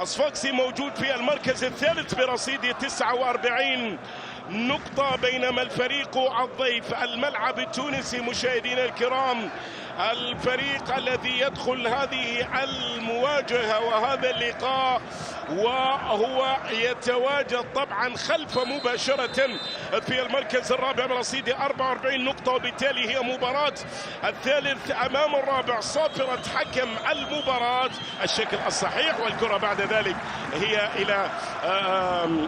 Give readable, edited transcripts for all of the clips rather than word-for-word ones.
الصفاقسي موجود في المركز الثالث برصيد 49 نقطة، بينما الفريق الضيف الملعب التونسي مشاهدينا الكرام، الفريق الذي يدخل هذه المواجهة وهذا اللقاء وهو يتواجد طبعا خلف مباشرة في المركز الرابع برصيد 44 نقطة، وبالتالي هي مباراة الثالث أمام الرابع. صافرة حكم المباراة الشكل الصحيح، والكرة بعد ذلك هي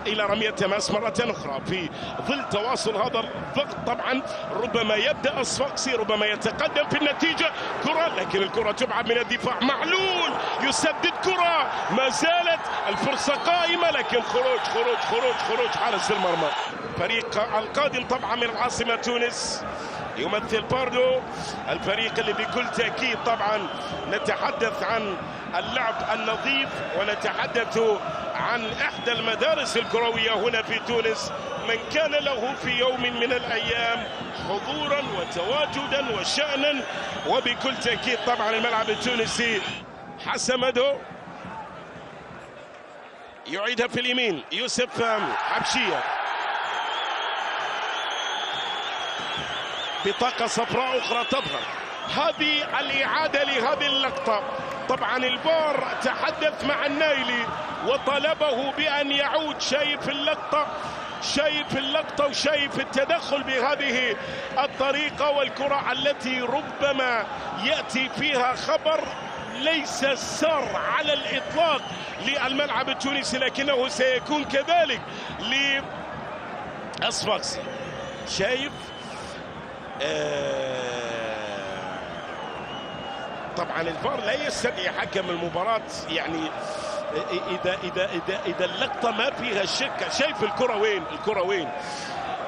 إلى رمية تماس مرة أخرى في ظل تواصل هذا الضغط. طبعا ربما يبدأ الصفاقسي، ربما يتقدم في النتيجة، كرة لكن الكرة تبعد من الدفاع. معلول يسدد كرة، ما زالت الفرصة قائمة، لكن خروج حارس المرمى. فريق القادم طبعا من العاصمة تونس يمثل باردو، الفريق اللي بكل تأكيد طبعا نتحدث عن اللعب النظيف، ونتحدث عن إحدى المدارس الكروية هنا في تونس. من كان له في يوم من الأيام حضورا وتواجدا وشأنا، وبكل تأكيد طبعا الملعب التونسي. حسمدو يعيدها في اليمين، يوسف حبشية، بطاقة صفراء أخرى تظهر. هذه الإعادة لهذه اللقطة. طبعا الفار تحدث مع النايلي وطلبه بأن يعود. شايف اللقطة وشايف التدخل بهذه الطريقة، والكرة التي ربما يأتي فيها خبر ليس سار على الإطلاق للملعب التونسي، لكنه سيكون كذلك للصفاقسي. شايف طبعا الفار لا يستدعي حكم المباراة، يعني إذا اللقطة ما فيها شك. شايف الكرة وين؟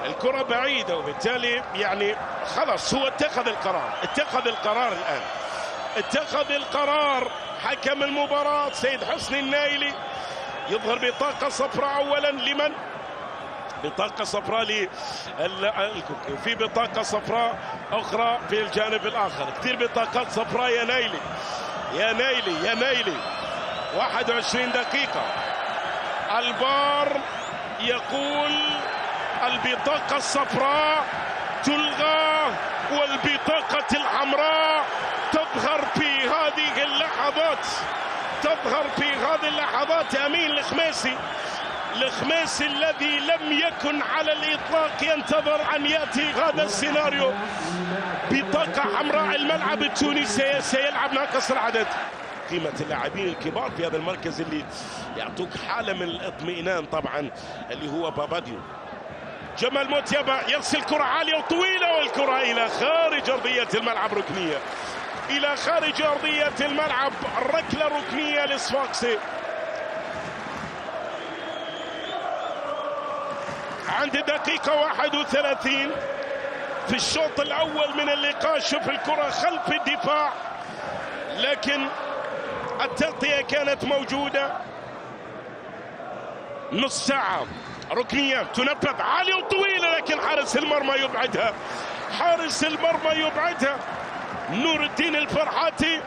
الكرة بعيدة، وبالتالي يعني خلاص هو اتخذ القرار الآن. اتخذ القرار حكم المباراة سيد حسني النايلي. يظهر بطاقة صفراء أولا لمن؟ بطاقة صفراء وفي بطاقة صفراء أخرى في الجانب الآخر. كثير بطاقات صفراء يا نايلي 21 دقيقة. الفار يقول البطاقة الصفراء تلغى والبطاقة الحمراء تظهر في هذه اللحظات. أمين الخميسي الذي لم يكن على الإطلاق ينتظر أن يأتي هذا السيناريو. بطاقة حمراء، الملعب التونسي سيلعب ناقص العدد. قيمة اللاعبين الكبار في هذا المركز اللي يعطوك حالة من الاطمئنان طبعا، اللي هو باباديو. جمال موتيابا يرسل كرة عالية وطويلة، والكرة إلى خارج أرضية الملعب، ركنية إلى خارج أرضية الملعب، ركلة ركنية للصفاقسي. عند دقيقة 31 في الشوط الأول من اللقاء. شوف الكرة خلف الدفاع، لكن التغطية كانت موجودة. نص ساعة، ركنية تنفذ عالية وطويلة، لكن حارس المرمى يبعدها. نور الدين الفرحاتي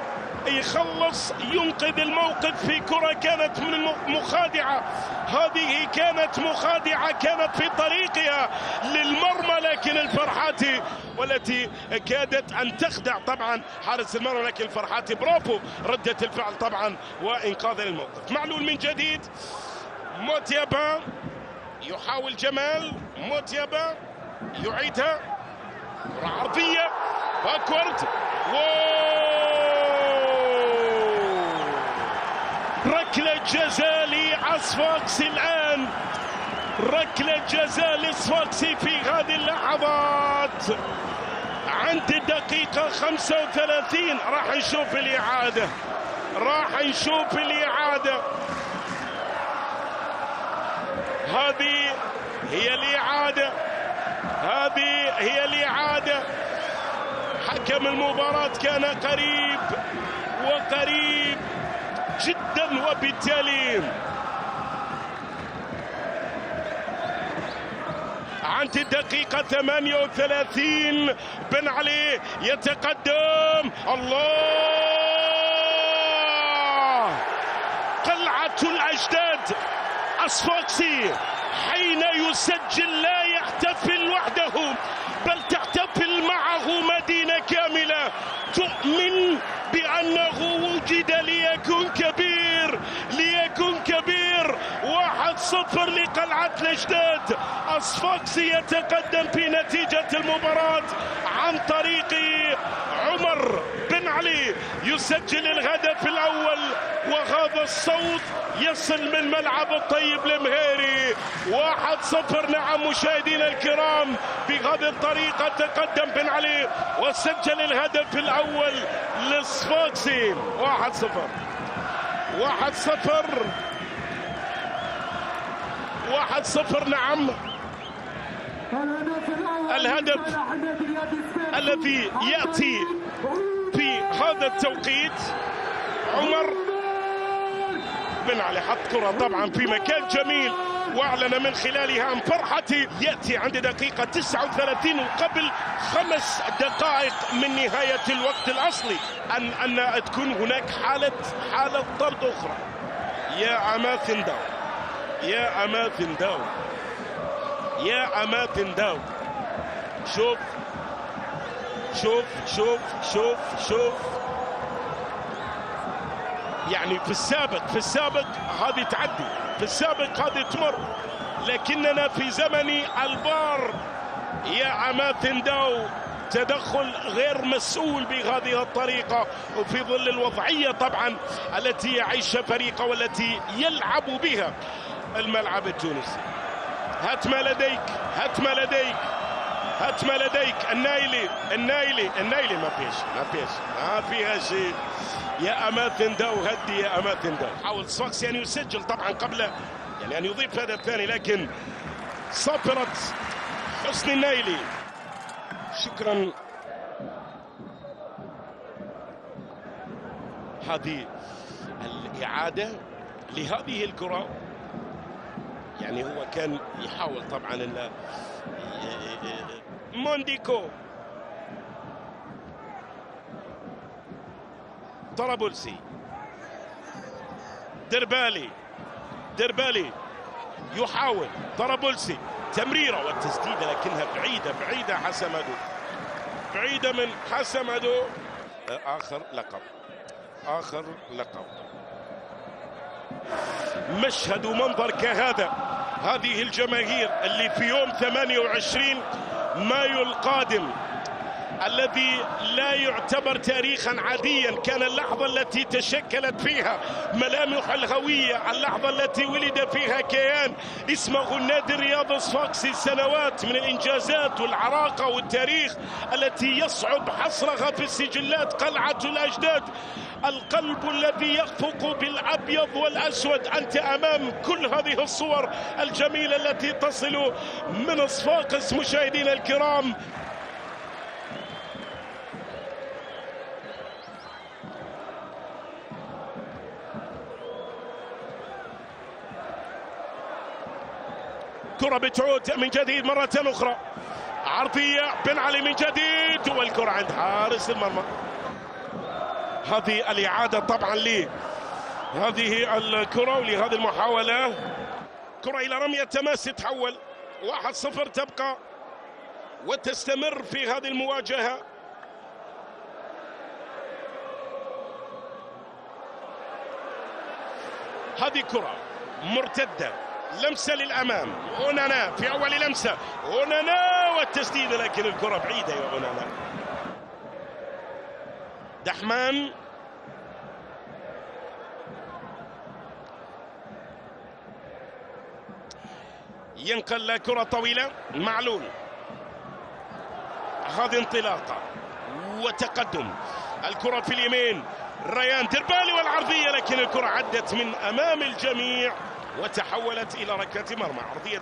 يخلص، ينقذ الموقف في كرة كانت من مخادعة. هذه كانت مخادعة، كانت في طريقها للمرمى، لكن الفرحاتي والتي كادت أن تخدع طبعا حارس المرمى، لكن الفرحاتي برافو ردة الفعل طبعا وإنقاذ الموقف. معلول من جديد، موتيابا يحاول، جمال موتيابا يعيدها، كرة عرضية باكورد، ركلة جزاء للصفاقسي الآن. ركلة جزاء للصفاقسي في هذه اللحظات عند الدقيقة 35. راح نشوف الإعادة. هذه هي الإعادة. حكم المباراة كان قريب جدا، وبالتالي عند الدقيقة 38 بن علي يتقدم. الله، قلعة الصفاقسي حين يسجل لا يحتفل وحده بل تحتفل معه مدينة كاملة تؤمن بأنه وجد ليكون كبير، ليكون كبير. 1-0 لقلعة الأجداد. الصفاقسي يتقدم في نتيجة المباراة عن طريق عمر بن علي، يسجل الهدف الأول، وهذا الصوت يصل من ملعب الطيب المهيري. 1-0. نعم مشاهدينا الكرام، بهذه الطريقة تقدم بن علي وسجل الهدف الأول للصفاقسي. 1-0 نعم. الهدف الذي يأتي في هذا التوقيت، عمر بن علي حط كرة طبعا في مكان جميل واعلن من خلالها عن فرحته. يأتي عند دقيقة 39 وقبل 5 دقائق من نهاية الوقت الأصلي أن تكون هناك حالة طرد أخرى. يا أماثن داو، يا أماثن داو، يا أماثن داو. شوف شوف شوف شوف شوف، يعني في السابق هذه تعدي، في السابق هذه تمر، لكننا في زمن الفار. يا أماثن داو، تدخل غير مسؤول بهذه الطريقة وفي ظل الوضعية طبعا التي يعيشها فريقه والتي يلعب بها الملعب التونسي. هات ما لديك، هات ما لديك، هات ما لديك. النايلي ما فيها شيء. يا أماثن داو، هدي يا أماثن داو. حاول الصفاقسي أن يسجل طبعا قبل يعني أن يضيف هدف ثاني، لكن صبرت حسني النايلي. شكرا. هذه الإعادة لهذه الكرة، يعني هو كان يحاول طبعا أن مونديكو طرابلسي، دربالي يحاول، طرابلسي تمريرة والتسديدة لكنها بعيدة حسمدو، بعيدة من حسمدو. آخر لقب. مشهد ومنظر كهذا، هذه الجماهير اللي في يوم 28 مايو القادم الذي لا يعتبر تاريخا عاديا، كان اللحظة التي تشكلت فيها ملامح الهوية، اللحظة التي ولد فيها كيان اسمه النادي الرياضي الصفاقسي، سنوات من الإنجازات والعراقة والتاريخ التي يصعب حصرها في السجلات. قلعة الأجداد، القلب الذي يخفق بالأبيض والأسود. أنت أمام كل هذه الصور الجميلة التي تصل من صفاقس مشاهدينا الكرام. كرة بتعود من جديد مرة أخرى، عرضية بن علي من جديد، والكرة عند حارس المرمى. هذه الإعادة طبعا لهذه الكرة ولهذه المحاولة. كرة إلى رمية تماس، تتحول 1-0 تبقى وتستمر في هذه المواجهة. هذه كرة مرتدة، لمسة للأمام، أونانا في أول لمسة، أونانا والتسديدة، لكن الكرة بعيدة يا أونانا. دحمان ينقل كرة طويلة، معلول، هذه انطلاقة وتقدم. الكرة في اليمين، ريان دربالي والعرضية، لكن الكرة عدت من أمام الجميع وتحولت إلى ركلة مرمى. عرضية